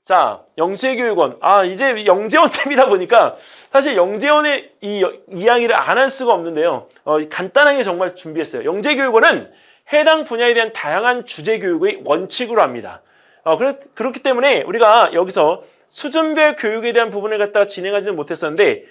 자, 영재교육원. 이제 영재원 템이다 보니까 사실 영재원의 이 이야기를 안 할 수가 없는데요. 간단하게 정말 준비했어요. 영재교육원은 해당 분야에 대한 다양한 주제 교육의 원칙으로 합니다. 그렇기 때문에 우리가 여기서 수준별 교육에 대한 부분을 갖다가 진행하지는 못했었는데,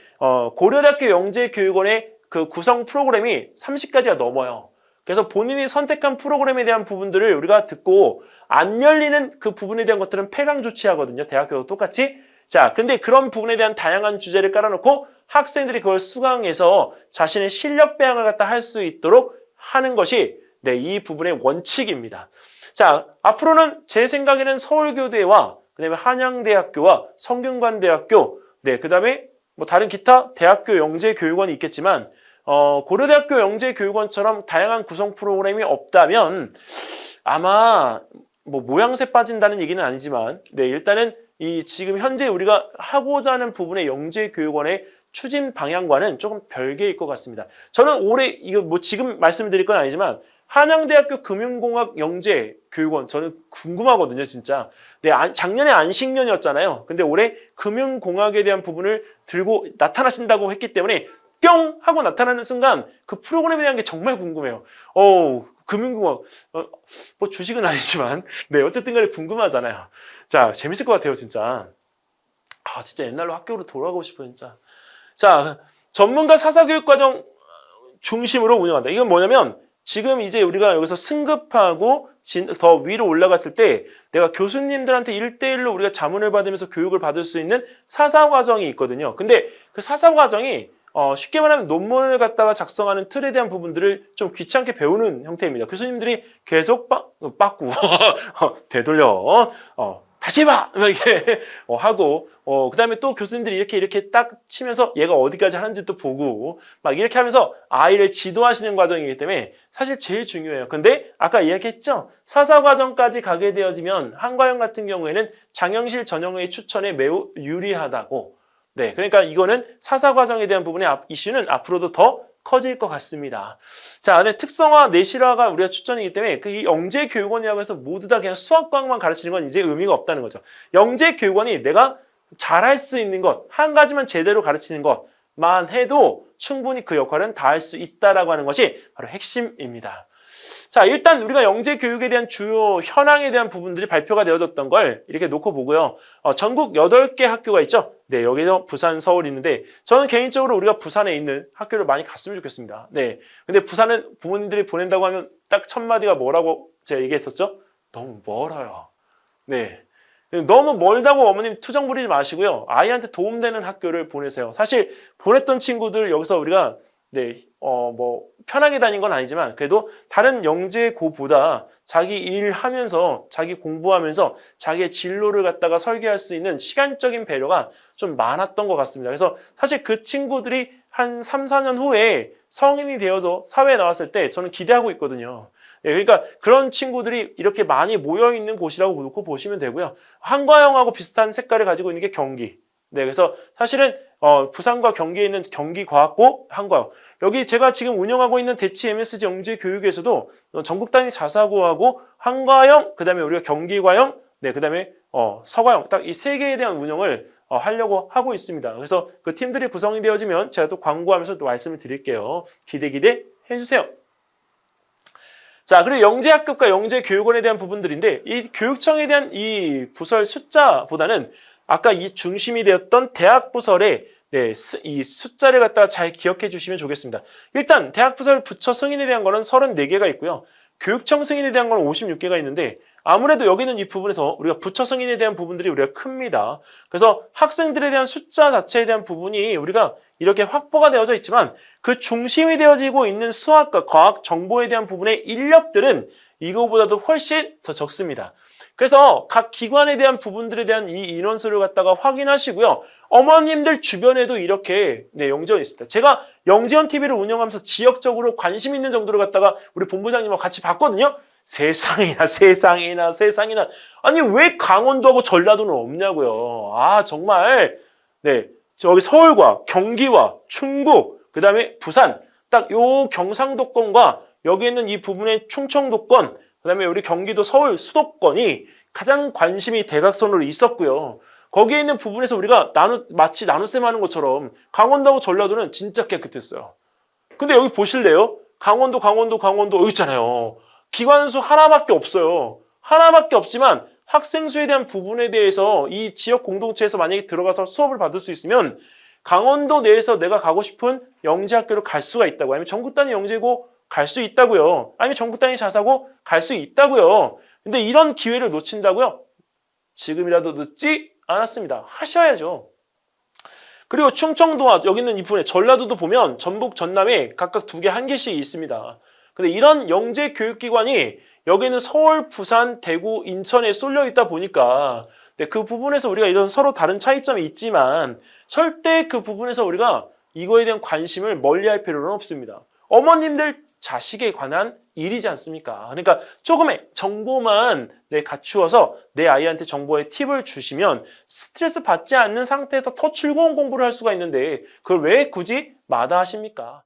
고려대학교 영재교육원의 그 구성 프로그램이 30가지가 넘어요. 그래서 본인이 선택한 프로그램에 대한 부분들을 우리가 듣고 안 열리는 그 부분에 대한 것들은 폐강 조치하거든요. 대학교도 똑같이. 자, 근데 그런 부분에 대한 다양한 주제를 깔아놓고 학생들이 그걸 수강해서 자신의 실력 배양을 갖다 할 수 있도록 하는 것이 이 부분의 원칙입니다. 자, 앞으로는 제 생각에는 서울교대와 그다음에 한양대학교와 성균관대학교, 그다음에 뭐 다른 기타 대학교 영재교육원이 있겠지만 고려대학교 영재교육원처럼 다양한 구성 프로그램이 없다면 아마 뭐 모양새 빠진다는 얘기는 아니지만 일단은 이 지금 현재 우리가 하고자 하는 부분의 영재교육원의 추진 방향과는 조금 별개일 것 같습니다. 저는 올해 이거 뭐 지금 말씀드릴 건 아니지만 한양대학교 금융공학 영재교육원 저는 궁금하거든요, 진짜. 작년에 안식년이었잖아요. 근데 올해 금융공학에 대한 부분을 들고 나타나신다고 했기 때문에 뿅 하고 나타나는 순간 그 프로그램에 대한 게 정말 궁금해요. 금융공학 뭐 주식은 아니지만 어쨌든 간에 궁금하잖아요. 자, 재밌을 것 같아요, 진짜. 진짜 옛날로 학교로 돌아가고 싶어요, 진짜. 자, 전문가 사사교육과정 중심으로 운영한다. 이건 뭐냐면 지금 이제 우리가 여기서 승급하고 더 위로 올라갔을 때 내가 교수님들한테 1대1로 우리가 자문을 받으면서 교육을 받을 수 있는 사사과정이 있거든요. 근데 그 사사과정이 쉽게 말하면 논문을 갖다가 작성하는 틀에 대한 부분들을 좀 귀찮게 배우는 형태입니다. 교수님들이 계속 빠꾸 되돌려 다시 해봐! 이렇게 하고 그 다음에 또 교수님들이 이렇게 딱 치면서 얘가 어디까지 하는지 또 보고 막 이렇게 하면서 아이를 지도하시는 과정이기 때문에 사실 제일 중요해요. 근데 아까 이야기했죠? 사사과정까지 가게 되어지면 한과형 같은 경우에는 장영실 전형의 추천에 매우 유리하다고. 그러니까 이거는 사사과정에 대한 부분의 이슈는 앞으로도 더 커질 것 같습니다. 자, 특성화, 내실화가 우리가 추천이기 때문에 이 영재교육원이라고 해서 모두 다 그냥 수학과학만 가르치는 건 이제 의미가 없다는 거죠. 영재교육원이 내가 잘할 수 있는 것, 한 가지만 제대로 가르치는 것만 해도 충분히 그 역할은 다 할 수 있다라고 하는 것이 바로 핵심입니다. 자, 일단 우리가 영재교육에 대한 주요 현황에 대한 부분들이 발표가 되어졌던 걸 이렇게 놓고 보고요. 전국 8개 학교가 있죠. 여기서 부산, 서울 있는데 저는 개인적으로 우리가 부산에 있는 학교를 많이 갔으면 좋겠습니다. 근데 부산은 부모님들이 보낸다고 하면 딱 첫 마디가 뭐라고 제가 얘기했었죠? 너무 멀어요. 너무 멀다고 어머님 투정 부리지 마시고요. 아이한테 도움되는 학교를 보내세요. 사실 보냈던 친구들 여기서 우리가 뭐 편하게 다닌 건 아니지만 그래도 다른 영재고보다 자기 일하면서 자기 공부하면서 자기의 진로를 갖다가 설계할 수 있는 시간적인 배려가 좀 많았던 것 같습니다. 그래서 사실 그 친구들이 한 3, 4년 후에 성인이 되어서 사회에 나왔을 때 저는 기대하고 있거든요. 그러니까 그런 친구들이 이렇게 많이 모여있는 곳이라고 놓고 보시면 되고요. 한과형하고 비슷한 색깔을 가지고 있는 게 경기. 그래서 사실은 부산과 경기에 있는 경기과학고 한과형. 여기 제가 지금 운영하고 있는 대치 MSG 영재교육에서도 전국 단위 자사고하고 한과형, 그 다음에 우리가 경기과형, 그 다음에 서과형 딱 이 세 개에 대한 운영을 하려고 하고 있습니다. 그래서 그 팀들이 구성이 되어지면 제가 또 광고하면서 또 말씀을 드릴게요. 기대 해주세요. 자, 그리고 영재학급과 영재교육원에 대한 부분들인데 이 교육청에 대한 이 부설 숫자보다는 아까 이 중심이 되었던 대학부설의 이 숫자를 갖다가 잘 기억해 주시면 좋겠습니다. 일단 대학부설 부처 승인에 대한 거는 34개가 있고요. 교육청 승인에 대한 거는 56개가 있는데 아무래도 여기는 이 부분에서 우리가 부처 승인에 대한 부분들이 우리가 큽니다. 그래서 학생들에 대한 숫자 자체에 대한 부분이 우리가 이렇게 확보가 되어져 있지만 그 중심이 되어지고 있는 수학과 과학 정보에 대한 부분의 인력들은 이거보다도 훨씬 더 적습니다. 그래서 각 기관에 대한 부분들에 대한 이 인원수를 갖다가 확인하시고요. 어머님들 주변에도 이렇게 영재원이 있습니다. 제가 영재원 TV를 운영하면서 지역적으로 관심 있는 정도를 갖다가 우리 본부장님하고 같이 봤거든요. 세상이나. 아니 왜 강원도하고 전라도는 없냐고요. 정말 저기 서울과 경기와 충북 그 다음에 부산 딱 요 경상도권과 여기 있는 이 부분의 충청도권 그 다음에 우리 경기도 서울 수도권이 가장 관심이 대각선으로 있었고요. 거기에 있는 부분에서 우리가 마치 나눗셈 하는 것처럼 강원도하고 전라도는 진짜 깨끗했어요. 근데 여기 보실래요? 강원도 여기 있잖아요. 기관수 하나밖에 없어요. 하나밖에 없지만 학생 수에 대한 부분에 대해서 이 지역 공동체에서 만약에 들어가서 수업을 받을 수 있으면 강원도 내에서 내가 가고 싶은 영재학교를 갈 수가 있다고, 아니면 전국 단위 영재고 갈 수 있다고요. 아니면 전국 단위 자사고 갈 수 있다고요. 근데 이런 기회를 놓친다고요? 지금이라도 늦지 않았습니다. 하셔야죠. 그리고 충청도와 여기 있는 이 부분에 전라도도 보면 전북, 전남에 각각 2개, 1개씩 있습니다. 근데 이런 영재 교육기관이 여기는 서울, 부산, 대구, 인천에 쏠려 있다 보니까 그 부분에서 우리가 이런 서로 다른 차이점이 있지만 절대 그 부분에서 우리가 이거에 대한 관심을 멀리할 필요는 없습니다. 어머님들 자식에 관한 일이지 않습니까? 그러니까 조금의 정보만 갖추어서 내 아이한테 정보의 팁을 주시면 스트레스 받지 않는 상태에서 더 즐거운 공부를 할 수가 있는데 그걸 왜 굳이 마다하십니까?